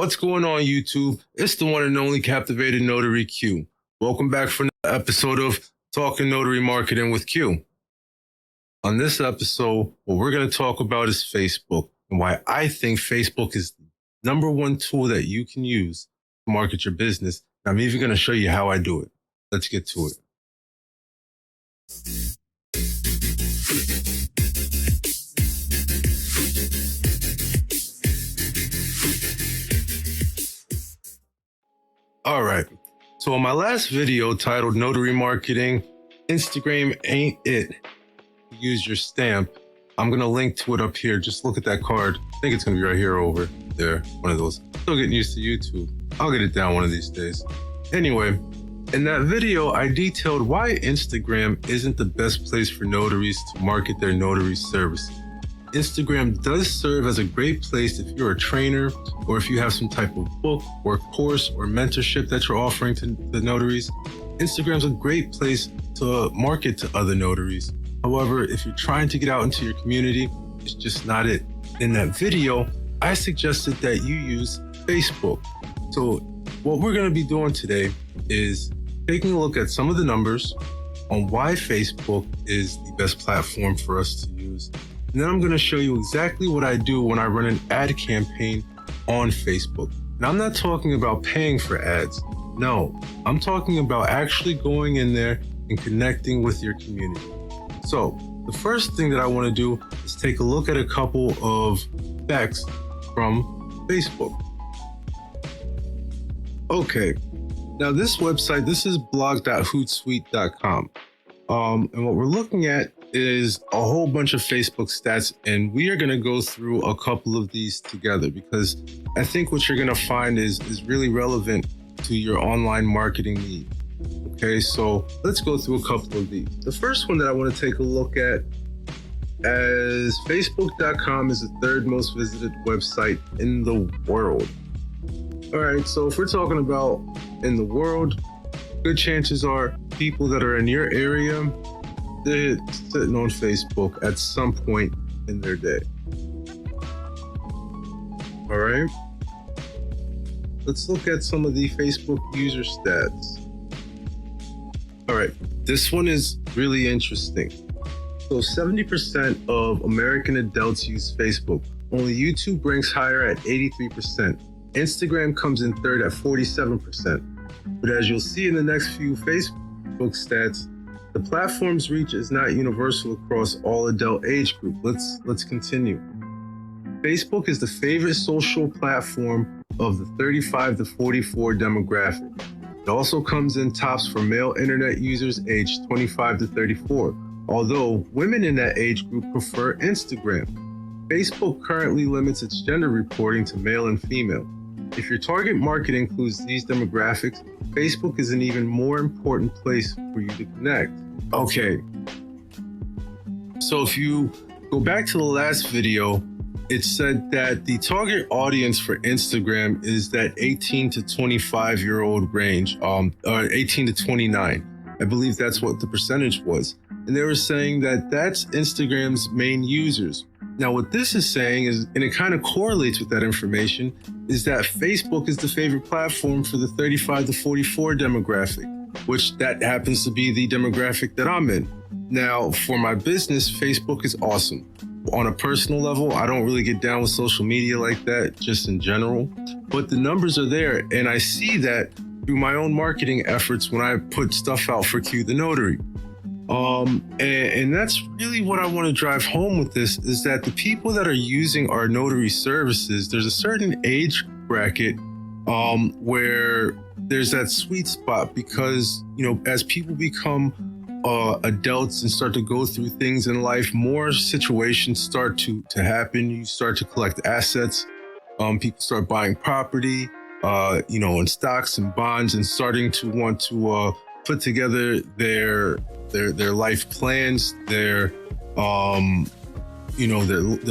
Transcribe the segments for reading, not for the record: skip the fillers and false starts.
What's going on, YouTube? It's the one and only Captivated Notary Q. Welcome back for another episode of Talking Notary Marketing with Q. On this episode, what we're going to talk about is Facebook and why I think Facebook is the number one tool that you can use to market your business. And I'm even going to show you how I do it. Let's get to it. All right. So in my last video titled Notary Marketing, Instagram Ain't It, Use Your Stamp, I'm going to link to it up here. Just look at that card. I think it's going to be right here over there. One of those. Still getting used to YouTube. I'll get it down one of these days. Anyway, in that video, I detailed why Instagram isn't the best place for notaries to market their notary services. Instagram does serve as a great place if you're a trainer or if you have some type of book or course or mentorship that you're offering to the notaries. Instagram's a great place to market to other notaries. However, if you're trying to get out into your community, it's just not it. In that video, I suggested that you use Facebook. So what we're going to be doing today is taking a look at some of the numbers on why Facebook is the best platform for us to use. And then I'm going to show you exactly what I do when I run an ad campaign on Facebook. And I'm not talking about paying for ads. No, I'm talking about actually going in there and connecting with your community. So the first thing that I want to do is take a look at a couple of specs from Facebook. Okay, now this website, this is blog.hootsuite.com. And what we're looking at is a whole bunch of Facebook stats, and we are going to go through a couple of these together because I think what you're going to find is really relevant to your online marketing need. Okay, so let's go through a couple of these. The first one that I want to take a look at as Facebook.com is the third most visited website in the world. All right, so if we're talking about in the world, good chances are people that are in your area, they're sitting on Facebook at some point in their day. All right. Let's look at some of the Facebook user stats. All right. This one is really interesting. So 70% of American adults use Facebook. Only YouTube ranks higher at 83%. Instagram comes in third at 47%. But as you'll see in the next few Facebook stats, the platform's reach is not universal across all adult age group. Let's continue. Facebook is the favorite social platform of the 35 to 44 demographic. It also comes in tops for male internet users aged 25 to 34, although women in that age group prefer Instagram. Facebook currently limits its gender reporting to male and female. If your target market includes these demographics, Facebook is an even more important place for you to connect. Okay, so if you go back to the last video, it said that the target audience for Instagram is that 18 to 25-year-old range, or 18 to 29. I believe that's what the percentage was. And they were saying that that's Instagram's main users. Now, what this is saying is, and it kind of correlates with that information, is that Facebook is the favorite platform for the 35 to 44 demographic, which that happens to be the demographic that I'm in. Now, for my business, Facebook is awesome. On a personal level, I don't really get down with social media like that, just in general, but the numbers are there. And I see that through my own marketing efforts when I put stuff out for Q the Notary. And that's really what I want to drive home with this, is that the people that are using our notary services, there's a certain age bracket where there's that sweet spot because, you know, as people become adults and start to go through things in life, more situations start to happen. You start to collect assets. People start buying property, and stocks and bonds, and starting to want to put together their life plans, their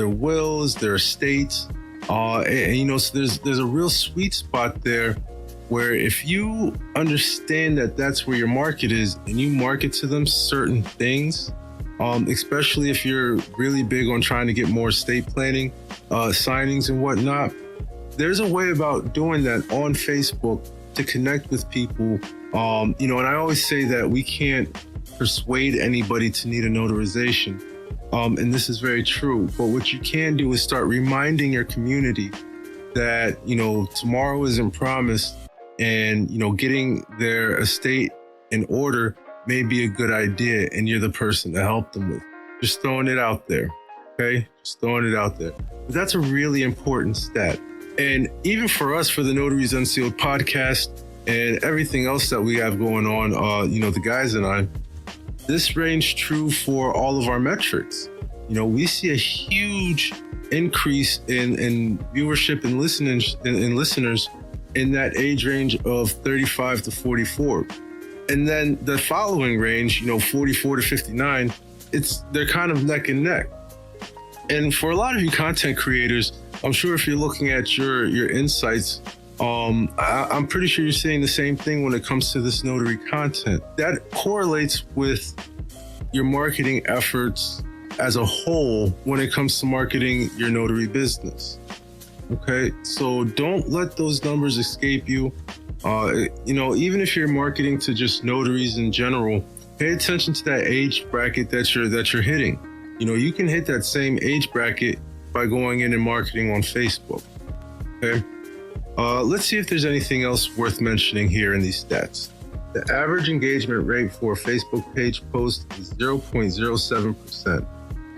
wills, their estates, so there's a real sweet spot there where if you understand that that's where your market is and you market to them certain things, especially if you're really big on trying to get more estate planning signings and whatnot, there's a way about doing that on Facebook to connect with people. And I always say that we can't persuade anybody to need a notarization. And this is very true. But what you can do is start reminding your community that, tomorrow isn't promised, and, getting their estate in order may be a good idea, and you're the person to help them with. Just throwing it out there. Okay? Just throwing it out there. But that's a really important step. And even for us, for the Notaries Unsealed podcast and everything else that we have going on, the guys and I, this reigns true for all of our metrics. We see a huge increase in viewership and listeners in that age range of 35 to 44. And then the following range, 44 to 59, they're kind of neck and neck. And for a lot of you content creators, I'm sure if you're looking at your insights, I'm pretty sure you're seeing the same thing when it comes to this notary content. That correlates with your marketing efforts as a whole when it comes to marketing your notary business. Okay, so don't let those numbers escape you. Even if you're marketing to just notaries in general, pay attention to that age bracket that you're hitting. You can hit that same age bracket by going in and marketing on Facebook. Okay, let's see if there's anything else worth mentioning here in these stats. The average engagement rate for a Facebook page post is 0.07%.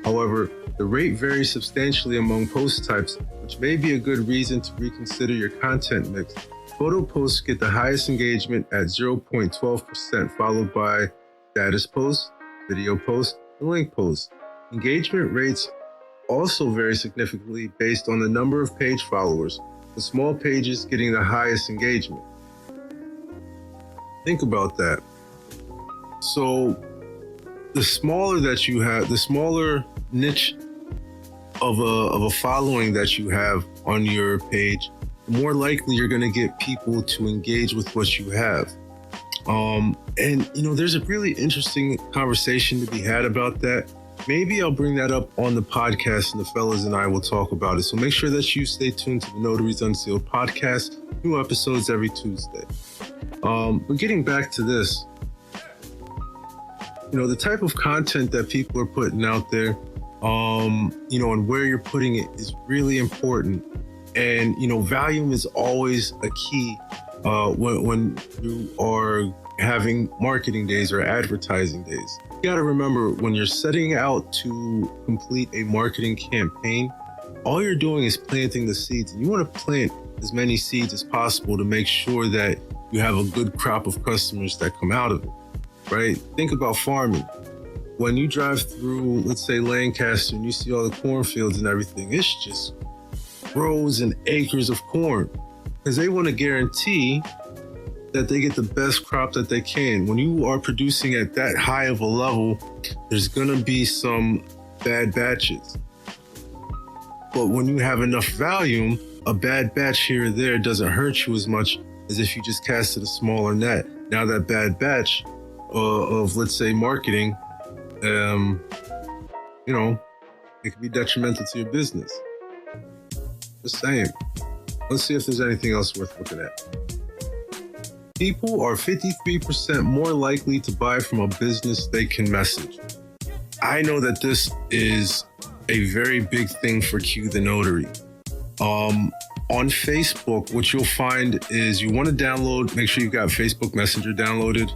However, the rate varies substantially among post types, which may be a good reason to reconsider your content mix. Photo posts get the highest engagement at 0.12%, followed by status posts, video posts, and link posts. Engagement rates also vary significantly based on the number of page followers, with small pages getting the highest engagement. Think about that. So the smaller that you have, the smaller niche of a following that you have on your page, the more likely you're going to get people to engage with what you have. There's a really interesting conversation to be had about that. Maybe I'll bring that up on the podcast, and the fellas and I will talk about it. So make sure that you stay tuned to the Notaries Unsealed podcast. New episodes every Tuesday. But getting back to this, the type of content that people are putting out there, and where you're putting it is really important. And, volume is always a key when you are having marketing days or advertising days. You got to remember, when you're setting out to complete a marketing campaign, all you're doing is planting the seeds. And you want to plant as many seeds as possible to make sure that you have a good crop of customers that come out of it, right? Think about farming. When you drive through, let's say, Lancaster, and you see all the cornfields and everything, it's just rows and acres of corn, because they want to guarantee that they get the best crop that they can. When you are producing at that high of a level, there's going to be some bad batches. But when you have enough volume, a bad batch here or there doesn't hurt you as much as if you just casted a smaller net. Now that bad batch of, let's say, marketing, it can be detrimental to your business. Just saying. Let's see if there's anything else worth looking at. People are 53% more likely to buy from a business they can message. I know that this is a very big thing for Q the Notary. On Facebook, what you'll find is you want to make sure you've got Facebook Messenger downloaded.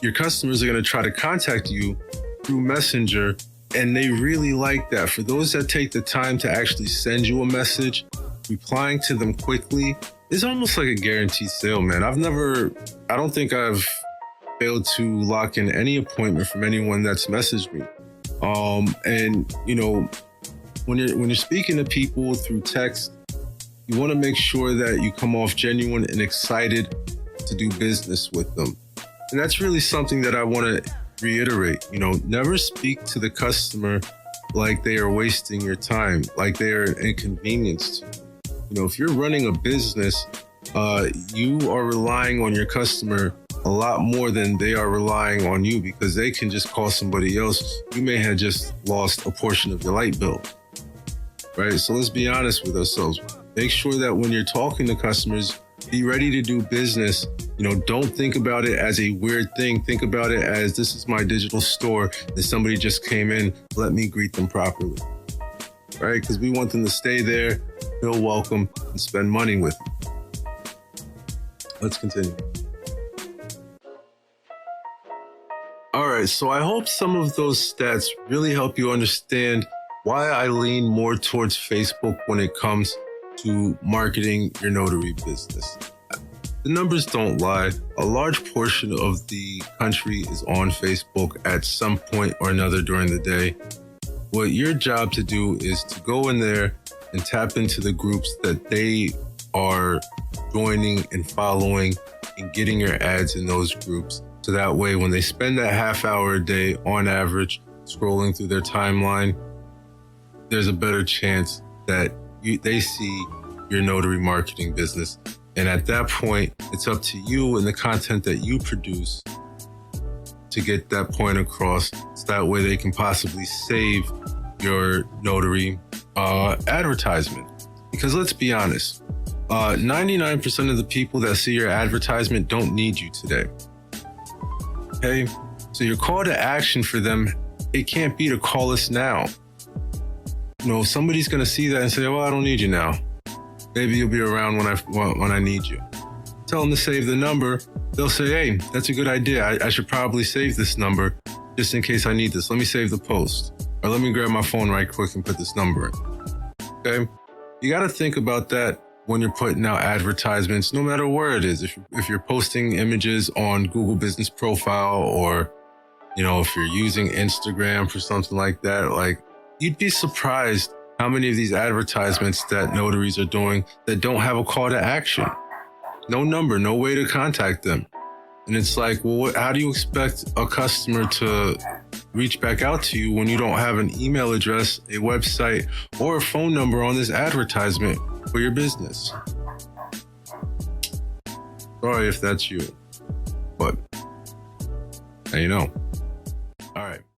Your customers are going to try to contact you through Messenger, and they really like that. For those that take the time to actually send you a message, replying to them quickly is almost like a guaranteed sale, man. I don't think I've failed to lock in any appointment from anyone that's messaged me. When you're speaking to people through text, you want to make sure that you come off genuine and excited to do business with them. And that's really something that I want to reiterate. Never speak to the customer like they are wasting your time, like they are an inconvenience to you. If you're running a business, you are relying on your customer a lot more than they are relying on you, because they can just call somebody else. You may have just lost a portion of your light bill, right? So let's be honest with ourselves. Make sure that when you're talking to customers, be ready to do business. Don't think about it as a weird thing. Think about it as, this is my digital store. If somebody just came in, let me greet them properly. Right? Because we want them to stay there, feel welcome, and spend money with them. Let's continue. All right, so I hope some of those stats really help you understand why I lean more towards Facebook when it comes to marketing your notary business. The numbers don't lie. A large portion of the country is on Facebook at some point or another during the day. What your job to do is to go in there and tap into the groups that they are joining and following and getting your ads in those groups. So that way, when they spend that half hour a day on average scrolling through their timeline, there's a better chance that they see your notary marketing business. And at that point, it's up to you and the content that you produce to get that point across. So that way they can possibly save your notary advertisement. Because let's be honest, 99% of the people that see your advertisement don't need you today. Okay? So your call to action for them, it can't be to call us now. Somebody's going to see that and say, well, I don't need you now. Maybe you'll be around when I need you. Tell them to save the number. They'll say, hey, that's a good idea. I should probably save this number just in case I need this. Let me save the post. Or let me grab my phone right quick and put this number in. Okay? You got to think about that when you're putting out advertisements, no matter where it is. If you're posting images on Google Business Profile, or, if you're using Instagram for something like that, you'd be surprised how many of these advertisements that notaries are doing that don't have a call to action. No number, no way to contact them. And it's like, well, how do you expect a customer to reach back out to you when you don't have an email address, a website, or a phone number on this advertisement for your business? Sorry if that's you, but now you know. All right.